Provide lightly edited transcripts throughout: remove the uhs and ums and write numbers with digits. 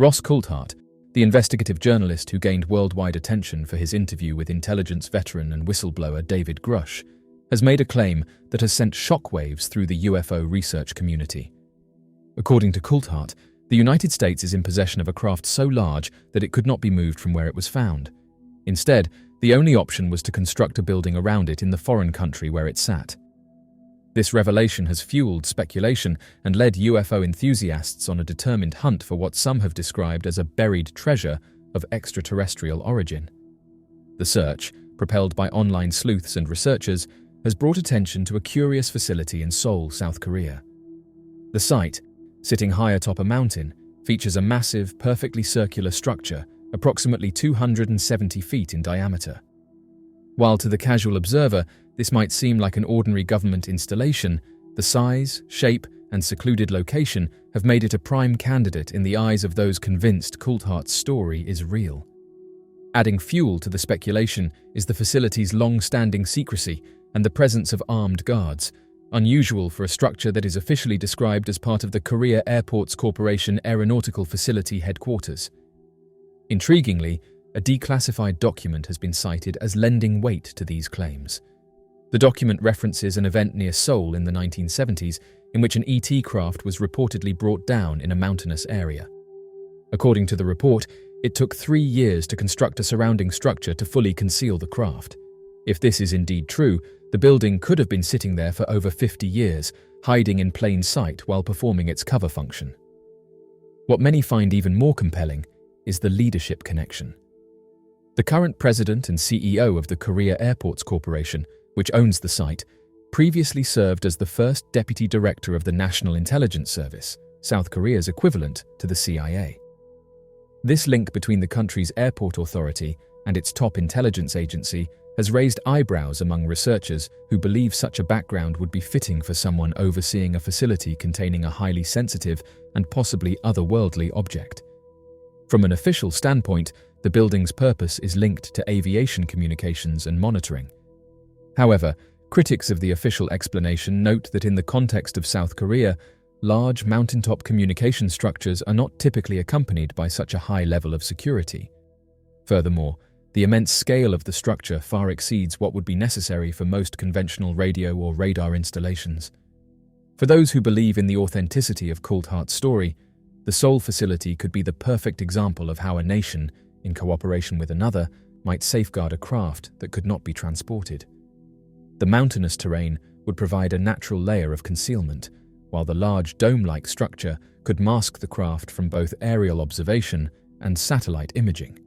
Ross Coulthart, the investigative journalist who gained worldwide attention for his interview with intelligence veteran and whistleblower David Grusch, has made a claim that has sent shockwaves through the UFO research community. According to Coulthart, the United States is in possession of a craft so large that it could not be moved from where it was found. Instead, the only option was to construct a building around it in the foreign country where it sat. This revelation has fueled speculation and led UFO enthusiasts on a determined hunt for what some have described as a buried treasure of extraterrestrial origin. The search, propelled by online sleuths and researchers, has brought attention to a curious facility in Seoul, South Korea. The site, sitting high atop a mountain, features a massive, perfectly circular structure, approximately 270 feet in diameter. While to the casual observer, this might seem like an ordinary government installation, the size, shape, and secluded location have made it a prime candidate in the eyes of those convinced Coulthart's story is real. Adding fuel to the speculation is the facility's long-standing secrecy and the presence of armed guards, unusual for a structure that is officially described as part of the Korea Airports Corporation Aeronautical Facility headquarters. Intriguingly, a declassified document has been cited as lending weight to these claims. The document references an event near Seoul in the 1970s in which an ET craft was reportedly brought down in a mountainous area. According to the report, it took 3 years to construct a surrounding structure to fully conceal the craft. If this is indeed true, the building could have been sitting there for over 50 years, hiding in plain sight while performing its cover function. What many find even more compelling is the leadership connection. The current president and CEO of the Korea Airports Corporation, which owns the site, previously served as the first deputy director of the National Intelligence Service, South Korea's equivalent to the CIA. This link between the country's airport authority and its top intelligence agency has raised eyebrows among researchers who believe such a background would be fitting for someone overseeing a facility containing a highly sensitive and possibly otherworldly object. From an official standpoint, the building's purpose is linked to aviation communications and monitoring. However, critics of the official explanation note that in the context of South Korea, large mountaintop communication structures are not typically accompanied by such a high level of security. Furthermore, the immense scale of the structure far exceeds what would be necessary for most conventional radio or radar installations. For those who believe in the authenticity of Coulthart's story, the Seoul facility could be the perfect example of how a nation, in cooperation with another, might safeguard a craft that could not be transported. The mountainous terrain would provide a natural layer of concealment, while the large dome-like structure could mask the craft from both aerial observation and satellite imaging.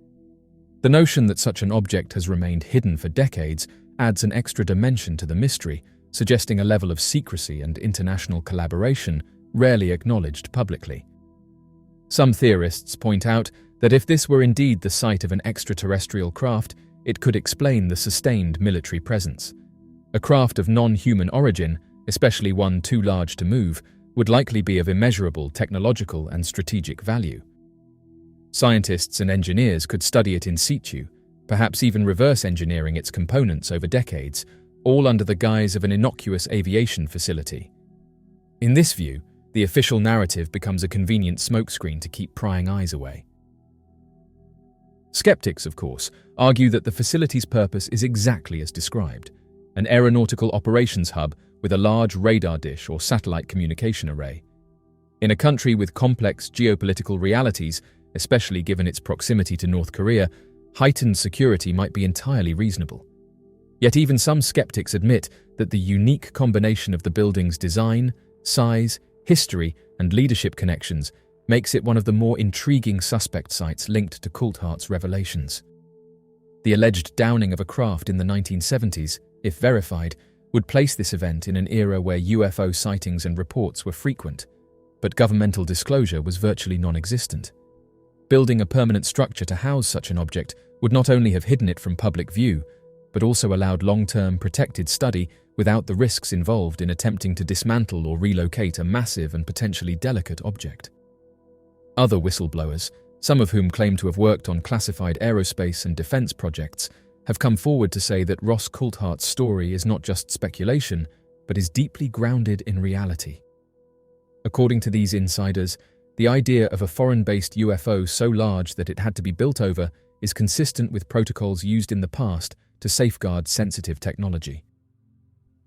The notion that such an object has remained hidden for decades adds an extra dimension to the mystery, suggesting a level of secrecy and international collaboration rarely acknowledged publicly. Some theorists point out that if this were indeed the site of an extraterrestrial craft, it could explain the sustained military presence. A craft of non-human origin, especially one too large to move, would likely be of immeasurable technological and strategic value. Scientists and engineers could study it in situ, perhaps even reverse engineering its components over decades, all under the guise of an innocuous aviation facility. In this view, the official narrative becomes a convenient smokescreen to keep prying eyes away. Skeptics, of course, argue that the facility's purpose is exactly as described: an aeronautical operations hub with a large radar dish or satellite communication array. In a country with complex geopolitical realities, especially given its proximity to North Korea, heightened security might be entirely reasonable. Yet even some skeptics admit that the unique combination of the building's design, size, history, and leadership connections makes it one of the more intriguing suspect sites linked to Coulthart's revelations. The alleged downing of a craft in the 1970s, if verified, would place this event in an era where UFO sightings and reports were frequent, but governmental disclosure was virtually non-existent. Building a permanent structure to house such an object would not only have hidden it from public view, but also allowed long-term protected study without the risks involved in attempting to dismantle or relocate a massive and potentially delicate object. Other whistleblowers, some of whom claim to have worked on classified aerospace and defense projects, have come forward to say that Ross Coulthart's story is not just speculation, but is deeply grounded in reality. According to these insiders, The idea of a foreign-based UFO so large that it had to be built over is consistent with protocols used in the past to safeguard sensitive technology.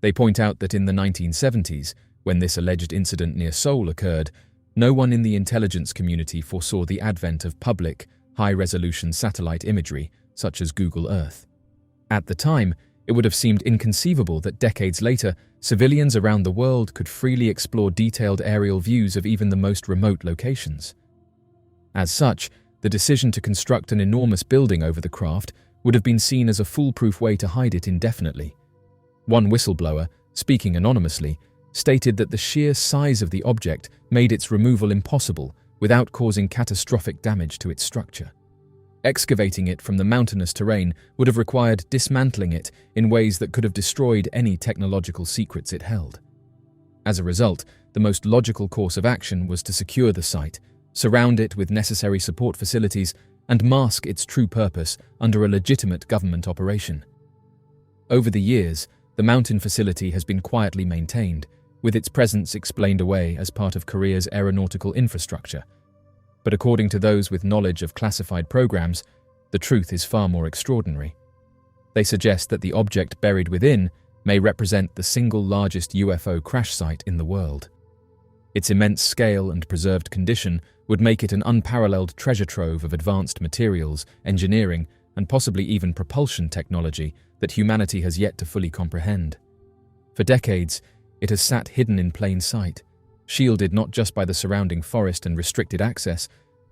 They point out that in the 1970s, when this alleged incident near Seoul occurred, no one in the intelligence community foresaw the advent of public, high-resolution satellite imagery, such as Google Earth. At the time, it would have seemed inconceivable that decades later, civilians around the world could freely explore detailed aerial views of even the most remote locations. As such, the decision to construct an enormous building over the craft would have been seen as a foolproof way to hide it indefinitely. One whistleblower, speaking anonymously, stated that the sheer size of the object made its removal impossible without causing catastrophic damage to its structure. Excavating it from the mountainous terrain would have required dismantling it in ways that could have destroyed any technological secrets it held. As a result, the most logical course of action was to secure the site, surround it with necessary support facilities, and mask its true purpose under a legitimate government operation. Over the years, the mountain facility has been quietly maintained, with its presence explained away as part of Korea's aeronautical infrastructure. But according to those with knowledge of classified programs, the truth is far more extraordinary. They suggest that the object buried within may represent the single largest UFO crash site in the world. Its immense scale and preserved condition would make it an unparalleled treasure trove of advanced materials, engineering, and possibly even propulsion technology that humanity has yet to fully comprehend. For decades, it has sat hidden in plain sight, shielded not just by the surrounding forest and restricted access,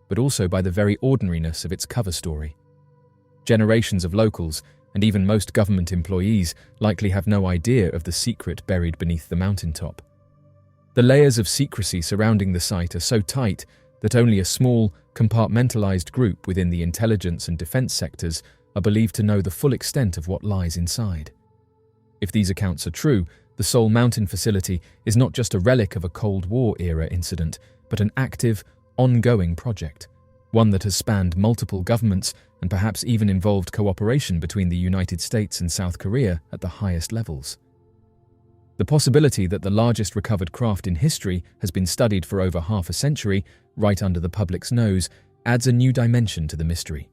but also by the very ordinariness of its cover story. Generations of locals, and even most government employees, likely have no idea of the secret buried beneath the mountaintop. The layers of secrecy surrounding the site are so tight that only a small, compartmentalized group within the intelligence and defense sectors are believed to know the full extent of what lies inside. If these accounts are true, the Seoul Mountain facility is not just a relic of a Cold War-era incident, but an active, ongoing project, one that has spanned multiple governments and perhaps even involved cooperation between the United States and South Korea at the highest levels. The possibility that the largest recovered craft in history has been studied for over half a century, right under the public's nose, adds a new dimension to the mystery.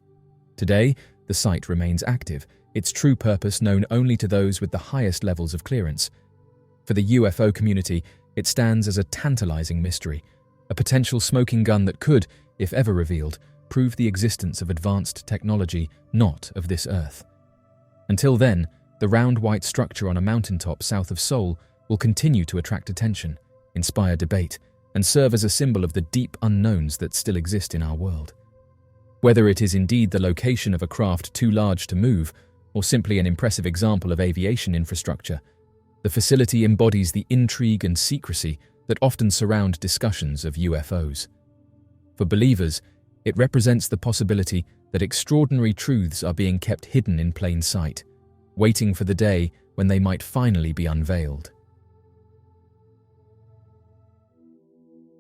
Today, the site remains active, its true purpose known only to those with the highest levels of clearance. For the UFO community, it stands as a tantalizing mystery, a potential smoking gun that could, if ever revealed, prove the existence of advanced technology not of this Earth. Until then, the round white structure on a mountaintop south of Seoul will continue to attract attention, inspire debate, and serve as a symbol of the deep unknowns that still exist in our world. Whether it is indeed the location of a craft too large to move, or simply an impressive example of aviation infrastructure, the facility embodies the intrigue and secrecy that often surround discussions of UFOs. For believers, it represents the possibility that extraordinary truths are being kept hidden in plain sight, waiting for the day when they might finally be unveiled.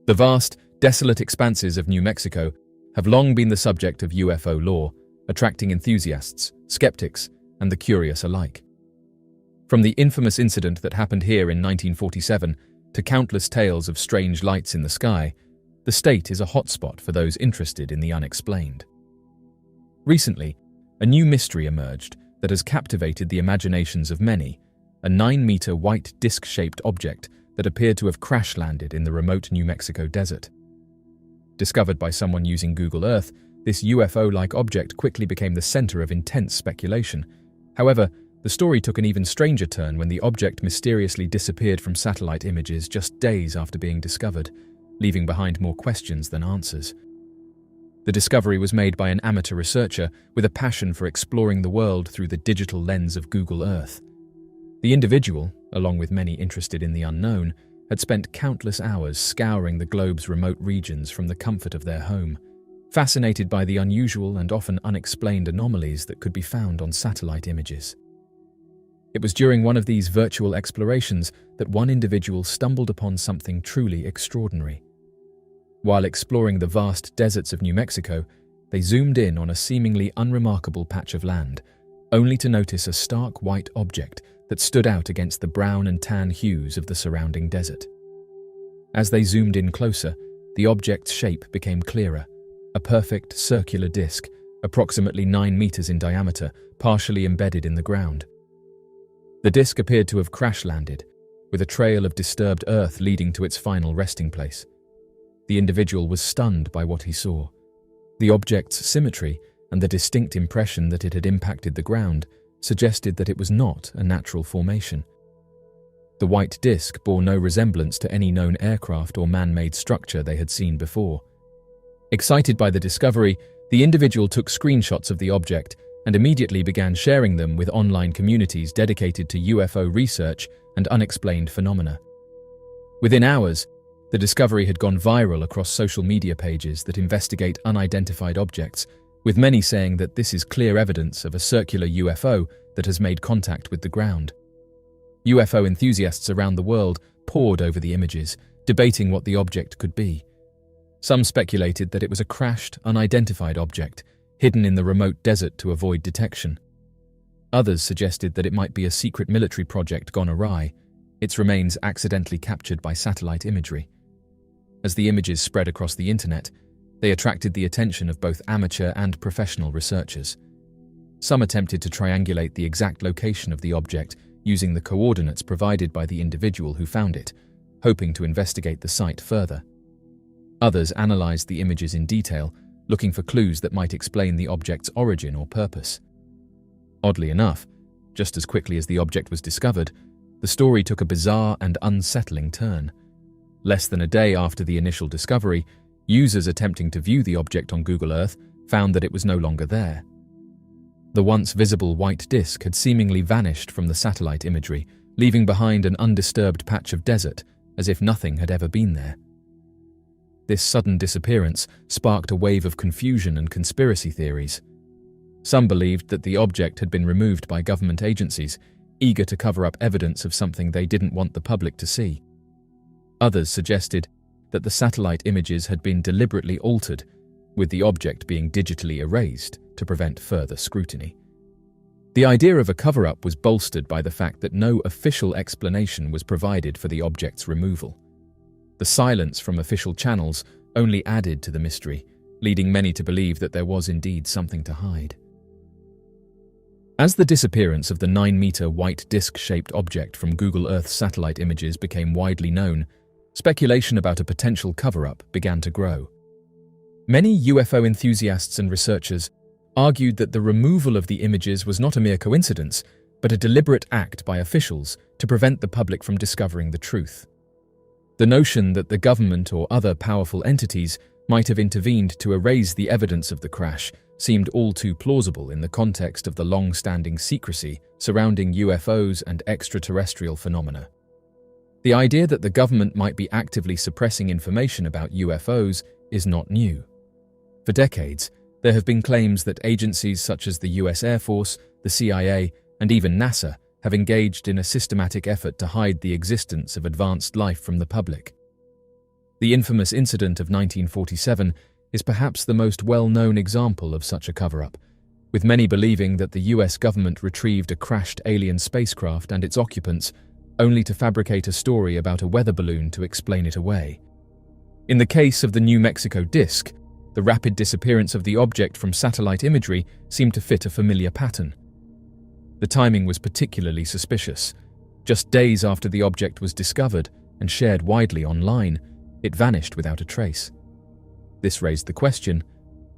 The vast, desolate expanses of New Mexico have long been the subject of UFO lore, attracting enthusiasts, skeptics, and the curious alike. From the infamous incident that happened here in 1947 to countless tales of strange lights in the sky, the state is a hotspot for those interested in the unexplained. Recently, a new mystery emerged that has captivated the imaginations of many, a 9-meter white disc-shaped object that appeared to have crash-landed in the remote New Mexico desert. Discovered by someone using Google Earth, this UFO-like object quickly became the center of intense speculation. However, the story took an even stranger turn when the object mysteriously disappeared from satellite images just days after being discovered, leaving behind more questions than answers. The discovery was made by an amateur researcher with a passion for exploring the world through the digital lens of Google Earth. The individual, along with many interested in the unknown, had spent countless hours scouring the globe's remote regions from the comfort of their home, fascinated by the unusual and often unexplained anomalies that could be found on satellite images. It was during one of these virtual explorations that one individual stumbled upon something truly extraordinary. While exploring the vast deserts of New Mexico, they zoomed in on a seemingly unremarkable patch of land, only to notice a stark white object that stood out against the brown and tan hues of the surrounding desert. As they zoomed in closer, the object's shape became clearer, a perfect circular disc, approximately 9 meters in diameter, partially embedded in the ground. The disc appeared to have crash-landed, with a trail of disturbed earth leading to its final resting place. The individual was stunned by what he saw. The object's symmetry and the distinct impression that it had impacted the ground suggested that it was not a natural formation. The white disc bore no resemblance to any known aircraft or man-made structure they had seen before. Excited by the discovery, the individual took screenshots of the object and immediately began sharing them with online communities dedicated to UFO research and unexplained phenomena. Within hours, the discovery had gone viral across social media pages that investigate unidentified objects, with many saying that this is clear evidence of a circular UFO that has made contact with the ground. UFO enthusiasts around the world pored over the images, debating what the object could be. Some speculated that it was a crashed, unidentified object, hidden in the remote desert to avoid detection. Others suggested that it might be a secret military project gone awry, its remains accidentally captured by satellite imagery. As the images spread across the internet, they attracted the attention of both amateur and professional researchers. Some attempted to triangulate the exact location of the object using the coordinates provided by the individual who found it, hoping to investigate the site further. Others analyzed the images in detail, looking for clues that might explain the object's origin or purpose. Oddly enough, just as quickly as the object was discovered, the story took a bizarre and unsettling turn. Less than a day after the initial discovery, users attempting to view the object on Google Earth found that it was no longer there. The once visible white disk had seemingly vanished from the satellite imagery, leaving behind an undisturbed patch of desert, as if nothing had ever been there. This sudden disappearance sparked a wave of confusion and conspiracy theories. Some believed that the object had been removed by government agencies, eager to cover up evidence of something they didn't want the public to see. Others suggested that the satellite images had been deliberately altered, with the object being digitally erased to prevent further scrutiny. The idea of a cover-up was bolstered by the fact that no official explanation was provided for the object's removal. The silence from official channels only added to the mystery, leading many to believe that there was indeed something to hide. As the disappearance of the 9-meter white disc-shaped object from Google Earth's satellite images became widely known, speculation about a potential cover-up began to grow. Many UFO enthusiasts and researchers argued that the removal of the images was not a mere coincidence, but a deliberate act by officials to prevent the public from discovering the truth. The notion that the government or other powerful entities might have intervened to erase the evidence of the crash seemed all too plausible in the context of the long-standing secrecy surrounding UFOs and extraterrestrial phenomena. The idea that the government might be actively suppressing information about UFOs is not new. For decades, there have been claims that agencies such as the US Air Force, the CIA, and even NASA have engaged in a systematic effort to hide the existence of advanced life from the public. The infamous incident of 1947 is perhaps the most well-known example of such a cover-up, with many believing that the US government retrieved a crashed alien spacecraft and its occupants only to fabricate a story about a weather balloon to explain it away. In the case of the New Mexico disk, the rapid disappearance of the object from satellite imagery seemed to fit a familiar pattern. The timing was particularly suspicious. Just days after the object was discovered and shared widely online, it vanished without a trace. This raised the question,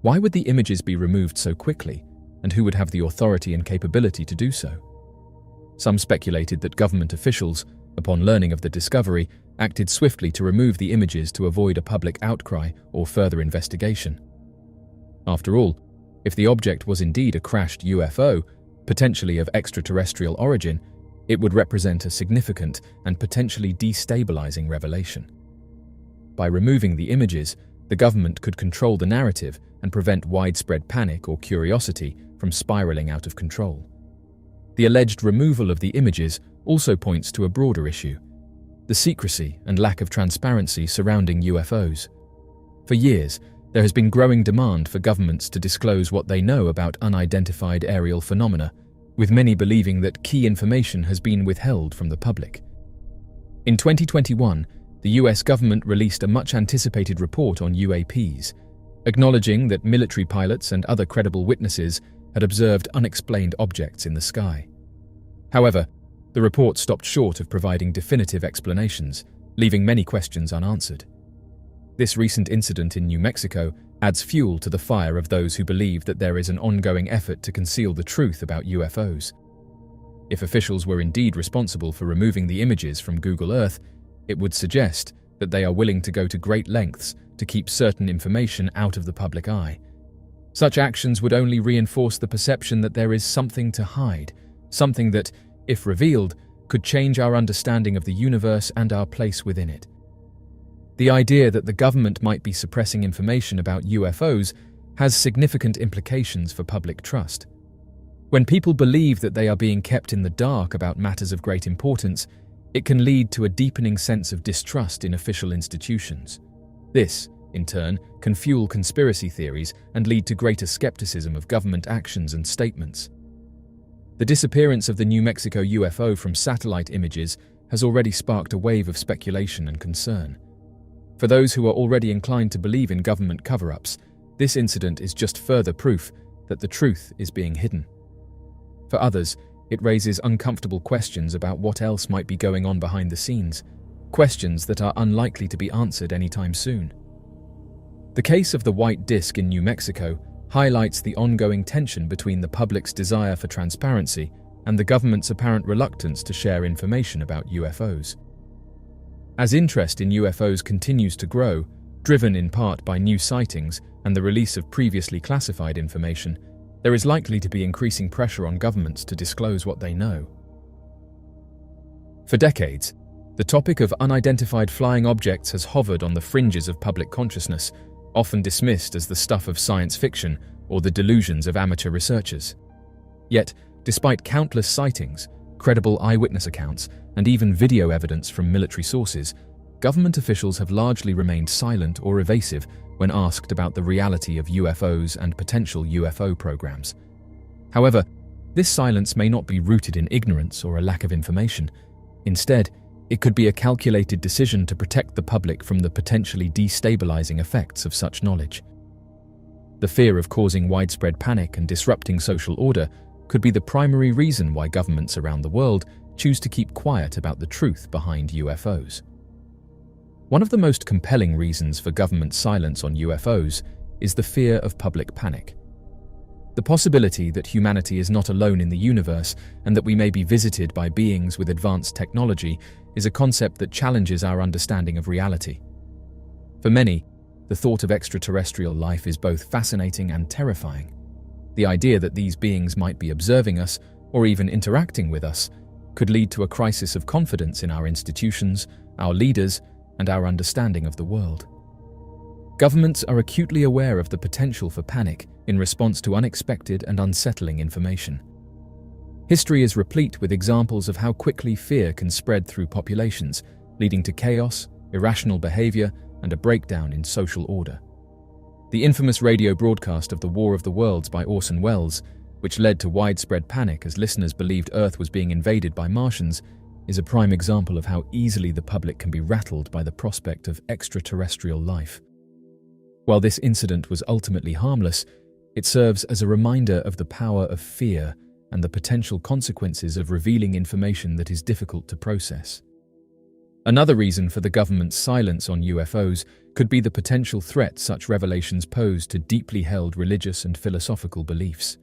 why would the images be removed so quickly, and who would have the authority and capability to do so? Some speculated that government officials, upon learning of the discovery, acted swiftly to remove the images to avoid a public outcry or further investigation. After all, if the object was indeed a crashed UFO, potentially of extraterrestrial origin, it would represent a significant and potentially destabilizing revelation. By removing the images, the government could control the narrative and prevent widespread panic or curiosity from spiraling out of control. The alleged removal of the images also points to a broader issue: the secrecy and lack of transparency surrounding UFOs. For years, there has been growing demand for governments to disclose what they know about unidentified aerial phenomena, with many believing that key information has been withheld from the public. In 2021, the US government released a much-anticipated report on UAPs, acknowledging that military pilots and other credible witnesses had observed unexplained objects in the sky. However, the report stopped short of providing definitive explanations, leaving many questions unanswered. This recent incident in New Mexico adds fuel to the fire of those who believe that there is an ongoing effort to conceal the truth about UFOs. If officials were indeed responsible for removing the images from Google Earth, it would suggest that they are willing to go to great lengths to keep certain information out of the public eye. Such actions would only reinforce the perception that there is something to hide, something that, if revealed, could change our understanding of the universe and our place within it. The idea that the government might be suppressing information about UFOs has significant implications for public trust. When people believe that they are being kept in the dark about matters of great importance, it can lead to a deepening sense of distrust in official institutions. This, in turn, can fuel conspiracy theories and lead to greater skepticism of government actions and statements. The disappearance of the New Mexico UFO from satellite images has already sparked a wave of speculation and concern. For those who are already inclined to believe in government cover-ups, this incident is just further proof that the truth is being hidden. For others, it raises uncomfortable questions about what else might be going on behind the scenes, questions that are unlikely to be answered anytime soon. The case of the white disc in New Mexico highlights the ongoing tension between the public's desire for transparency and the government's apparent reluctance to share information about UFOs. As interest in UFOs continues to grow, driven in part by new sightings and the release of previously classified information, there is likely to be increasing pressure on governments to disclose what they know. For decades, the topic of unidentified flying objects has hovered on the fringes of public consciousness, often dismissed as the stuff of science fiction or the delusions of amateur researchers. Yet, despite countless sightings, credible eyewitness accounts, and even video evidence from military sources, government officials have largely remained silent or evasive when asked about the reality of UFOs and potential UFO programs. However, this silence may not be rooted in ignorance or a lack of information. Instead, it could be a calculated decision to protect the public from the potentially destabilizing effects of such knowledge. The fear of causing widespread panic and disrupting social order could be the primary reason why governments around the world choose to keep quiet about the truth behind UFOs. One of the most compelling reasons for government silence on UFOs is the fear of public panic. The possibility that humanity is not alone in the universe and that we may be visited by beings with advanced technology is a concept that challenges our understanding of reality. For many, the thought of extraterrestrial life is both fascinating and terrifying. The idea that these beings might be observing us or even interacting with us could lead to a crisis of confidence in our institutions, our leaders, and our understanding of the world. Governments are acutely aware of the potential for panic in response to unexpected and unsettling information. History is replete with examples of how quickly fear can spread through populations, leading to chaos, irrational behavior, and a breakdown in social order. The infamous radio broadcast of the War of the Worlds by Orson Welles, which led to widespread panic as listeners believed Earth was being invaded by Martians, is a prime example of how easily the public can be rattled by the prospect of extraterrestrial life. While this incident was ultimately harmless, it serves as a reminder of the power of fear and the potential consequences of revealing information that is difficult to process. Another reason for the government's silence on UFOs could be the potential threat such revelations pose to deeply held religious and philosophical beliefs.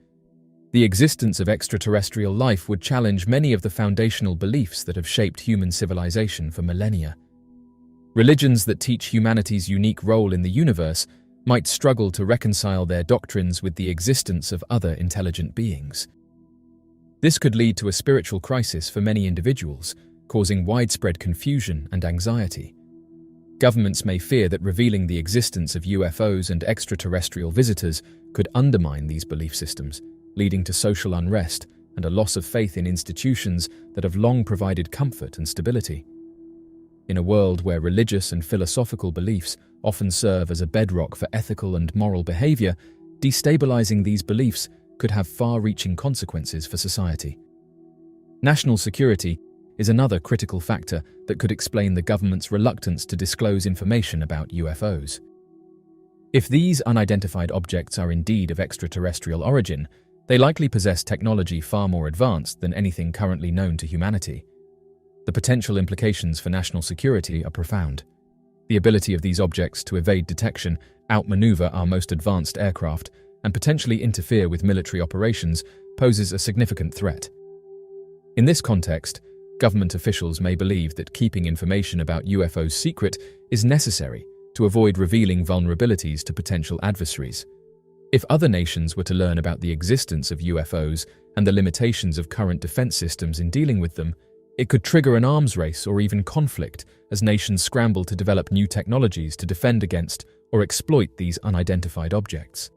The existence of extraterrestrial life would challenge many of the foundational beliefs that have shaped human civilization for millennia. Religions that teach humanity's unique role in the universe might struggle to reconcile their doctrines with the existence of other intelligent beings. This could lead to a spiritual crisis for many individuals, causing widespread confusion and anxiety. Governments may fear that revealing the existence of UFOs and extraterrestrial visitors could undermine these belief systems, leading to social unrest and a loss of faith in institutions that have long provided comfort and stability. In a world where religious and philosophical beliefs often serve as a bedrock for ethical and moral behavior, destabilizing these beliefs could have far-reaching consequences for society. National security is another critical factor that could explain the government's reluctance to disclose information about UFOs. If these unidentified objects are indeed of extraterrestrial origin, they likely possess technology far more advanced than anything currently known to humanity. The potential implications for national security are profound. The ability of these objects to evade detection, outmaneuver our most advanced aircraft, and potentially interfere with military operations poses a significant threat. In this context, government officials may believe that keeping information about UFOs secret is necessary to avoid revealing vulnerabilities to potential adversaries. If other nations were to learn about the existence of UFOs and the limitations of current defense systems in dealing with them, it could trigger an arms race or even conflict as nations scramble to develop new technologies to defend against or exploit these unidentified objects.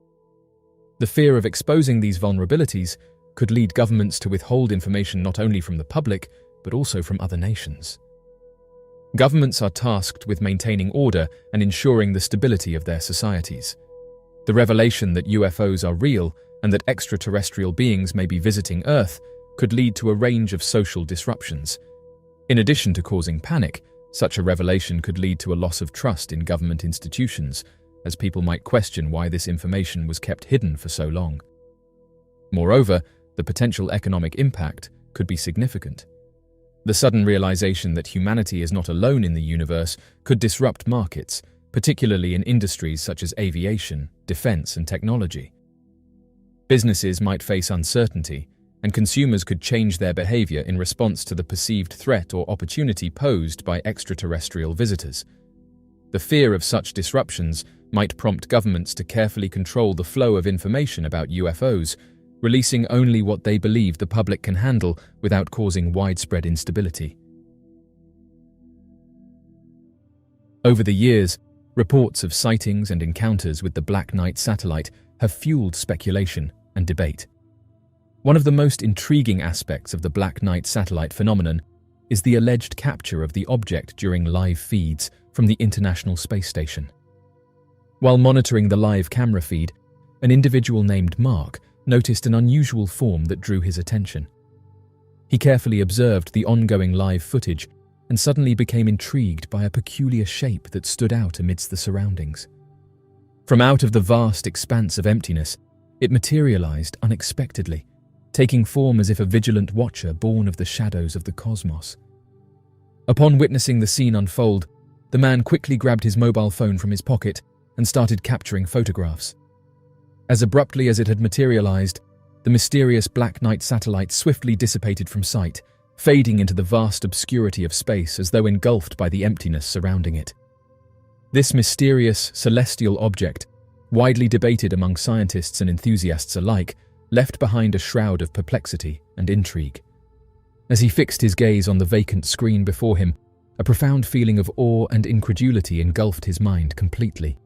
The fear of exposing these vulnerabilities could lead governments to withhold information not only from the public, but also from other nations. Governments are tasked with maintaining order and ensuring the stability of their societies. The revelation that UFOs are real and that extraterrestrial beings may be visiting Earth could lead to a range of social disruptions. In addition to causing panic, such a revelation could lead to a loss of trust in government institutions, as people might question why this information was kept hidden for so long. Moreover, the potential economic impact could be significant. The sudden realization that humanity is not alone in the universe could disrupt markets, particularly in industries such as aviation, defense, and technology. Businesses might face uncertainty, and consumers could change their behavior in response to the perceived threat or opportunity posed by extraterrestrial visitors. The fear of such disruptions might prompt governments to carefully control the flow of information about UFOs, releasing only what they believe the public can handle without causing widespread instability. Over the years, reports of sightings and encounters with the Black Knight satellite have fueled speculation and debate. One of the most intriguing aspects of the Black Knight satellite phenomenon is the alleged capture of the object during live feeds from the International Space Station. While monitoring the live camera feed, an individual named Mark noticed an unusual form that drew his attention. He carefully observed the ongoing live footage and suddenly became intrigued by a peculiar shape that stood out amidst the surroundings. From out of the vast expanse of emptiness, it materialized unexpectedly, taking form as if a vigilant watcher born of the shadows of the cosmos. Upon witnessing the scene unfold, the man quickly grabbed his mobile phone from his pocket and started capturing photographs. As abruptly as it had materialized, the mysterious Black Knight satellite swiftly dissipated from sight, fading into the vast obscurity of space as though engulfed by the emptiness surrounding it. This mysterious celestial object, widely debated among scientists and enthusiasts alike, left behind a shroud of perplexity and intrigue. As he fixed his gaze on the vacant screen before him, a profound feeling of awe and incredulity engulfed his mind completely.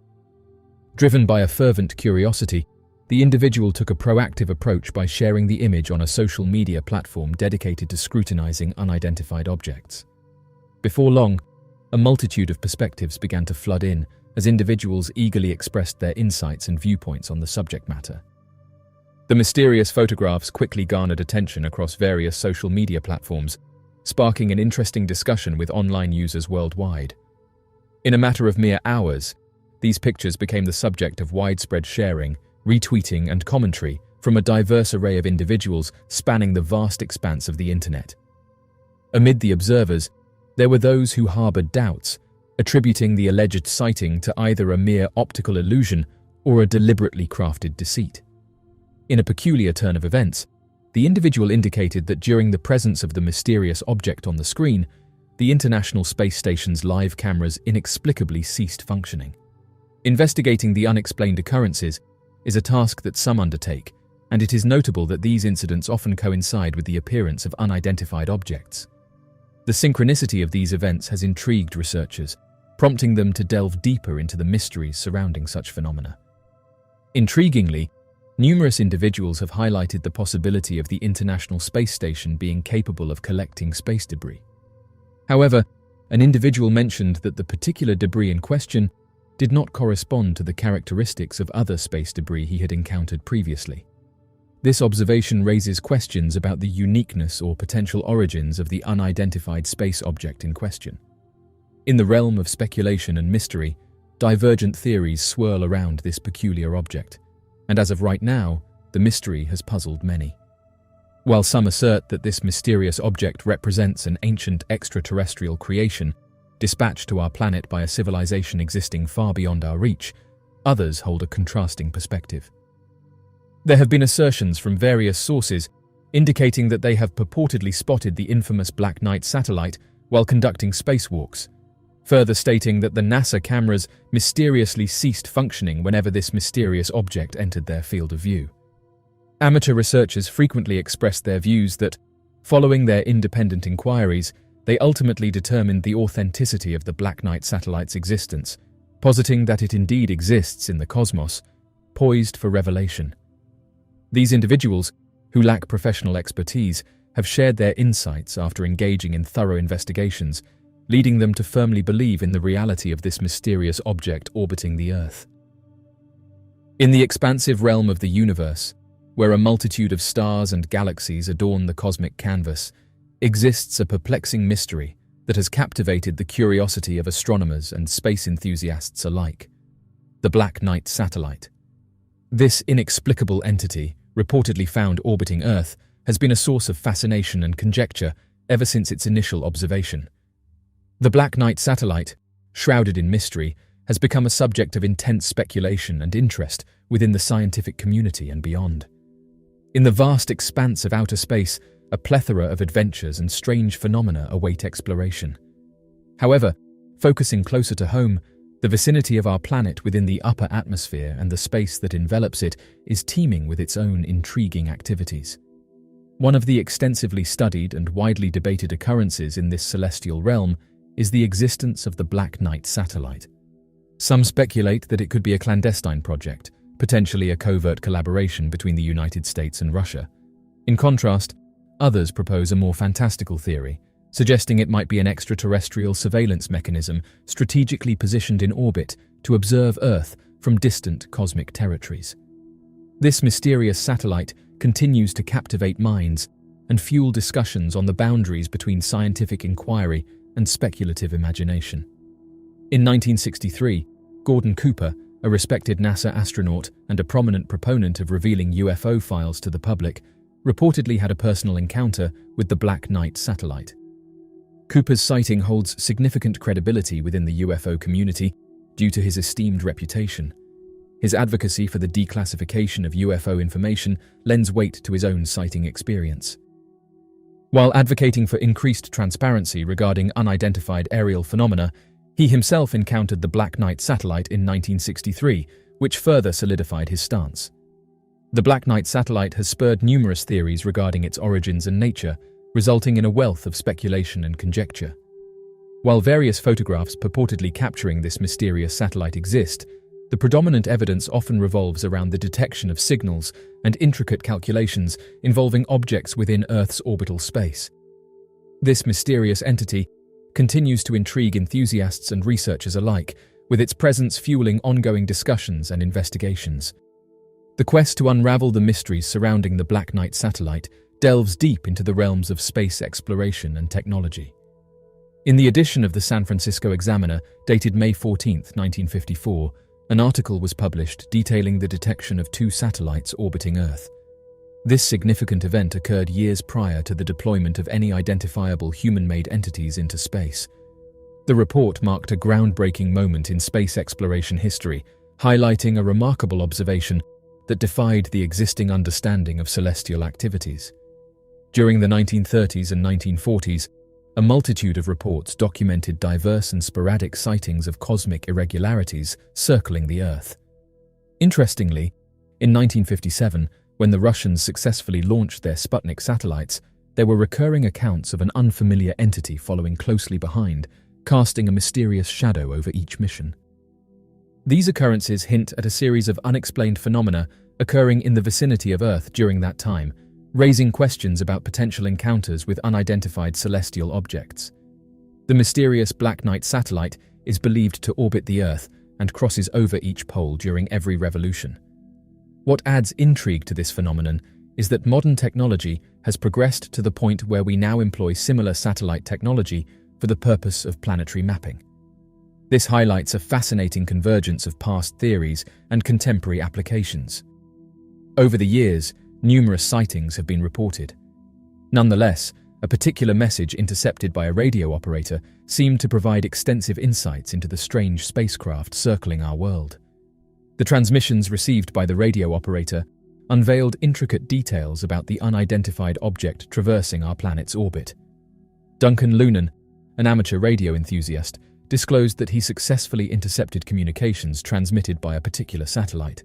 Driven by a fervent curiosity, the individual took a proactive approach by sharing the image on a social media platform dedicated to scrutinizing unidentified objects. Before long, a multitude of perspectives began to flood in as individuals eagerly expressed their insights and viewpoints on the subject matter. The mysterious photographs quickly garnered attention across various social media platforms, sparking an interesting discussion with online users worldwide. In a matter of mere hours, these pictures became the subject of widespread sharing, retweeting, and commentary from a diverse array of individuals spanning the vast expanse of the internet. Amid the observers, there were those who harbored doubts, attributing the alleged sighting to either a mere optical illusion or a deliberately crafted deceit. In a peculiar turn of events, the individual indicated that during the presence of the mysterious object on the screen, the International Space Station's live cameras inexplicably ceased functioning. Investigating the unexplained occurrences is a task that some undertake, and it is notable that these incidents often coincide with the appearance of unidentified objects. The synchronicity of these events has intrigued researchers, prompting them to delve deeper into the mysteries surrounding such phenomena. Intriguingly, numerous individuals have highlighted the possibility of the International Space Station being capable of collecting space debris. However, an individual mentioned that the particular debris in question did not correspond to the characteristics of other space debris he had encountered previously. This observation raises questions about the uniqueness or potential origins of the unidentified space object in question. In the realm of speculation and mystery, divergent theories swirl around this peculiar object, and as of right now, the mystery has puzzled many. While some assert that this mysterious object represents an ancient extraterrestrial creation dispatched to our planet by a civilization existing far beyond our reach, others hold a contrasting perspective. There have been assertions from various sources indicating that they have purportedly spotted the infamous Black Knight satellite while conducting spacewalks, further stating that the NASA cameras mysteriously ceased functioning whenever this mysterious object entered their field of view. Amateur researchers frequently expressed their views that, following their independent inquiries, they ultimately determined the authenticity of the Black Knight satellite's existence, positing that it indeed exists in the cosmos, poised for revelation. These individuals, who lack professional expertise, have shared their insights after engaging in thorough investigations, leading them to firmly believe in the reality of this mysterious object orbiting the Earth. In the expansive realm of the universe, where a multitude of stars and galaxies adorn the cosmic canvas, exists a perplexing mystery that has captivated the curiosity of astronomers and space enthusiasts alike: the Black Knight satellite. This inexplicable entity, reportedly found orbiting Earth, has been a source of fascination and conjecture ever since its initial observation. The Black Knight satellite, shrouded in mystery, has become a subject of intense speculation and interest within the scientific community and beyond. In the vast expanse of outer space, a plethora of adventures and strange phenomena await exploration. However, focusing closer to home, the vicinity of our planet within the upper atmosphere and the space that envelops it is teeming with its own intriguing activities. One of the extensively studied and widely debated occurrences in this celestial realm is the existence of the Black Knight satellite. Some speculate that it could be a clandestine project, potentially a covert collaboration between the United States and Russia. In contrast, others propose a more fantastical theory, suggesting it might be an extraterrestrial surveillance mechanism strategically positioned in orbit to observe Earth from distant cosmic territories. This mysterious satellite continues to captivate minds and fuel discussions on the boundaries between scientific inquiry and speculative imagination. In 1963, Gordon Cooper, a respected NASA astronaut and a prominent proponent of revealing UFO files to the public, reportedly had a personal encounter with the Black Knight satellite. Cooper's sighting holds significant credibility within the UFO community due to his esteemed reputation. His advocacy for the declassification of UFO information lends weight to his own sighting experience. While advocating for increased transparency regarding unidentified aerial phenomena, he himself encountered the Black Knight satellite in 1963, which further solidified his stance. The Black Knight satellite has spurred numerous theories regarding its origins and nature, resulting in a wealth of speculation and conjecture. While various photographs purportedly capturing this mysterious satellite exist, the predominant evidence often revolves around the detection of signals and intricate calculations involving objects within Earth's orbital space. This mysterious entity continues to intrigue enthusiasts and researchers alike, with its presence fueling ongoing discussions and investigations. The quest to unravel the mysteries surrounding the Black Knight satellite delves deep into the realms of space exploration and technology. In the edition of the San Francisco Examiner, dated May 14, 1954, an article was published detailing the detection of 2 satellites orbiting Earth. This significant event occurred years prior to the deployment of any identifiable human-made entities into space. The report marked a groundbreaking moment in space exploration history, highlighting a remarkable observation that defied the existing understanding of celestial activities. During the 1930s and 1940s, a multitude of reports documented diverse and sporadic sightings of cosmic irregularities circling the Earth. Interestingly, in 1957, when the Russians successfully launched their Sputnik satellites, there were recurring accounts of an unfamiliar entity following closely behind, casting a mysterious shadow over each mission. These occurrences hint at a series of unexplained phenomena occurring in the vicinity of Earth during that time, raising questions about potential encounters with unidentified celestial objects. The mysterious Black Knight satellite is believed to orbit the Earth and crosses over each pole during every revolution. What adds intrigue to this phenomenon is that modern technology has progressed to the point where we now employ similar satellite technology for the purpose of planetary mapping. This highlights a fascinating convergence of past theories and contemporary applications. Over the years, numerous sightings have been reported. Nonetheless, a particular message intercepted by a radio operator seemed to provide extensive insights into the strange spacecraft circling our world. The transmissions received by the radio operator unveiled intricate details about the unidentified object traversing our planet's orbit. Duncan Lunan, an amateur radio enthusiast, disclosed that he successfully intercepted communications transmitted by a particular satellite.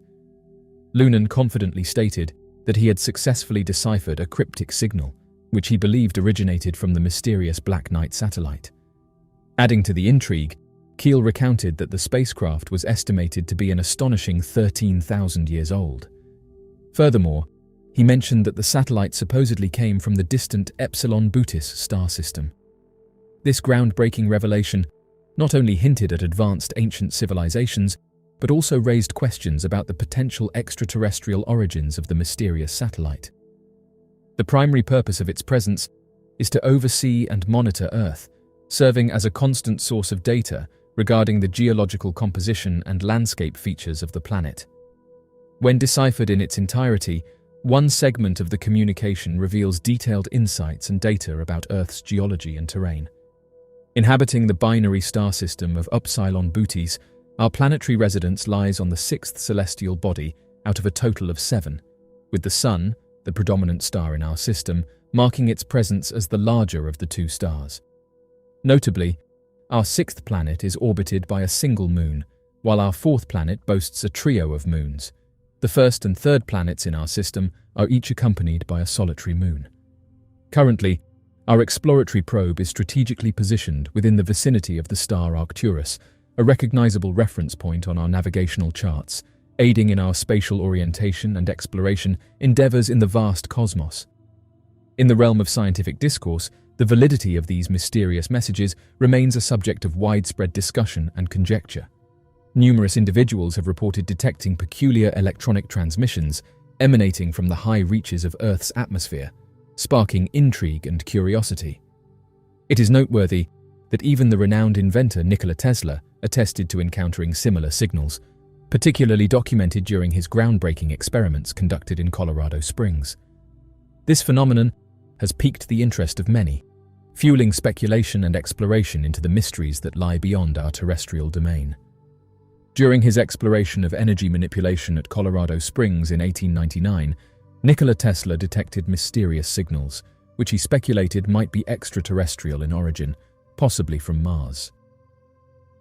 Lunan confidently stated that he had successfully deciphered a cryptic signal, which he believed originated from the mysterious Black Knight satellite. Adding to the intrigue, Keel recounted that the spacecraft was estimated to be an astonishing 13,000 years old. Furthermore, he mentioned that the satellite supposedly came from the distant Epsilon Bootis star system. This groundbreaking revelation not only hinted at advanced ancient civilizations, but also raised questions about the potential extraterrestrial origins of the mysterious satellite. The primary purpose of its presence is to oversee and monitor Earth, serving as a constant source of data regarding the geological composition and landscape features of the planet. When deciphered in its entirety, one segment of the communication reveals detailed insights and data about Earth's geology and terrain. Inhabiting the binary star system of Upsilon Bootis, our planetary residence lies on the sixth celestial body out of a total of 7, with the Sun, the predominant star in our system, marking its presence as the larger of the two stars. Notably, our sixth planet is orbited by a single moon, while our fourth planet boasts a trio of moons. The first and third planets in our system are each accompanied by a solitary moon. Currently, our exploratory probe is strategically positioned within the vicinity of the star Arcturus, a recognizable reference point on our navigational charts, aiding in our spatial orientation and exploration endeavors in the vast cosmos. In the realm of scientific discourse, the validity of these mysterious messages remains a subject of widespread discussion and conjecture. Numerous individuals have reported detecting peculiar electronic transmissions emanating from the high reaches of Earth's atmosphere, sparking intrigue and curiosity. It is noteworthy that even the renowned inventor Nikola Tesla attested to encountering similar signals, particularly documented during his groundbreaking experiments conducted in Colorado Springs. This phenomenon has piqued the interest of many, fueling speculation and exploration into the mysteries that lie beyond our terrestrial domain. During his exploration of energy manipulation at Colorado Springs in 1899, Nikola Tesla detected mysterious signals, which he speculated might be extraterrestrial in origin, possibly from Mars.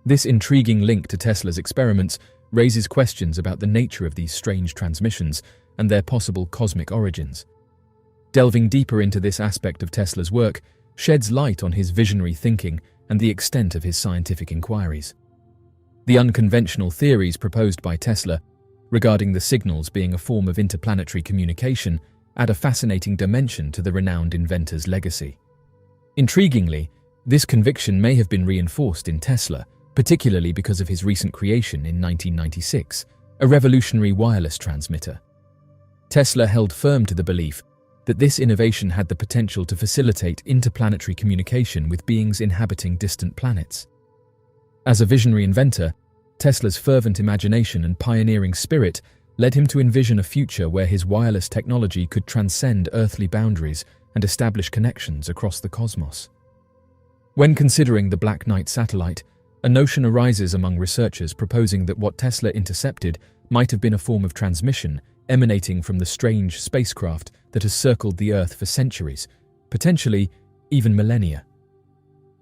This intriguing link to Tesla's experiments raises questions about the nature of these strange transmissions and their possible cosmic origins. Delving deeper into this aspect of Tesla's work sheds light on his visionary thinking and the extent of his scientific inquiries. The unconventional theories proposed by Tesla regarding the signals being a form of interplanetary communication add a fascinating dimension to the renowned inventor's legacy. Intriguingly, this conviction may have been reinforced in Tesla, particularly because of his recent creation in 1996, a revolutionary wireless transmitter. Tesla held firm to the belief that this innovation had the potential to facilitate interplanetary communication with beings inhabiting distant planets. As a visionary inventor, Tesla's fervent imagination and pioneering spirit led him to envision a future where his wireless technology could transcend earthly boundaries and establish connections across the cosmos. When considering the Black Knight satellite, a notion arises among researchers proposing that what Tesla intercepted might have been a form of transmission emanating from the strange spacecraft that has circled the Earth for centuries, potentially even millennia.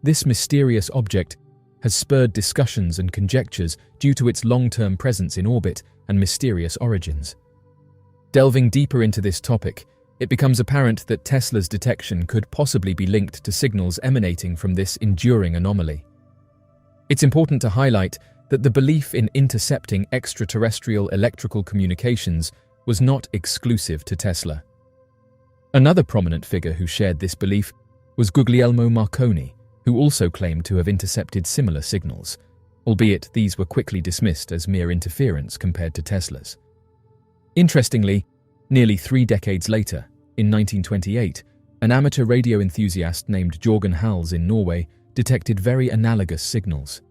This mysterious object has spurred discussions and conjectures due to its long-term presence in orbit and mysterious origins. Delving deeper into this topic, it becomes apparent that Tesla's detection could possibly be linked to signals emanating from this enduring anomaly. It's important to highlight that the belief in intercepting extraterrestrial electrical communications was not exclusive to Tesla. Another prominent figure who shared this belief was Guglielmo Marconi, who also claimed to have intercepted similar signals, albeit these were quickly dismissed as mere interference compared to Tesla's. Interestingly, Nearly 3 decades later, in 1928, an amateur radio enthusiast named Jørgen Hals in Norway detected very analogous signals.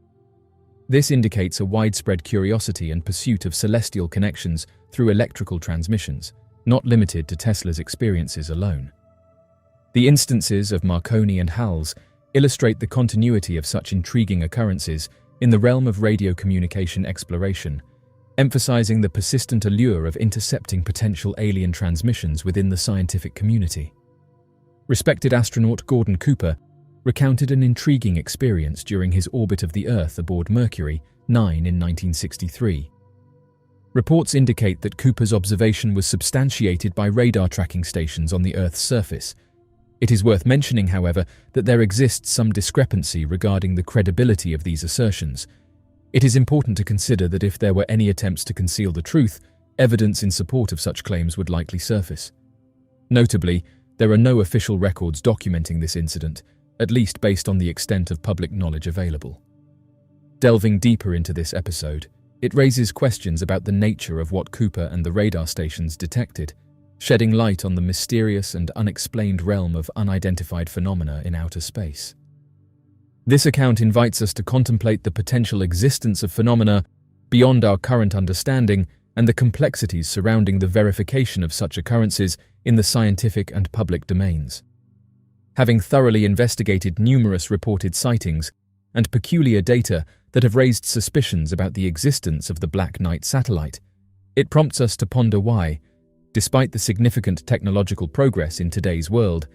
This indicates a widespread curiosity and pursuit of celestial connections through electrical transmissions, not limited to Tesla's experiences alone. The instances of Marconi and Hals illustrate the continuity of such intriguing occurrences in the realm of radio communication exploration, emphasizing the persistent allure of intercepting potential alien transmissions within the scientific community. Respected astronaut Gordon Cooper recounted an intriguing experience during his orbit of the Earth aboard Mercury 9 in 1963. Reports indicate that Cooper's observation was substantiated by radar tracking stations on the Earth's surface. It is worth mentioning, however, that there exists some discrepancy regarding the credibility of these assertions. It is important to consider that if there were any attempts to conceal the truth, evidence in support of such claims would likely surface. Notably, there are no official records documenting this incident, at least based on the extent of public knowledge available. Delving deeper into this episode, it raises questions about the nature of what Cooper and the radar stations detected, shedding light on the mysterious and unexplained realm of unidentified phenomena in outer space. This account invites us to contemplate the potential existence of phenomena beyond our current understanding and the complexities surrounding the verification of such occurrences in the scientific and public domains. Having thoroughly investigated numerous reported sightings and peculiar data that have raised suspicions about the existence of the Black Knight satellite, it prompts us to ponder why, despite the significant technological progress in today's world,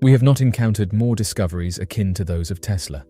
we have not encountered more discoveries akin to those of Tesla.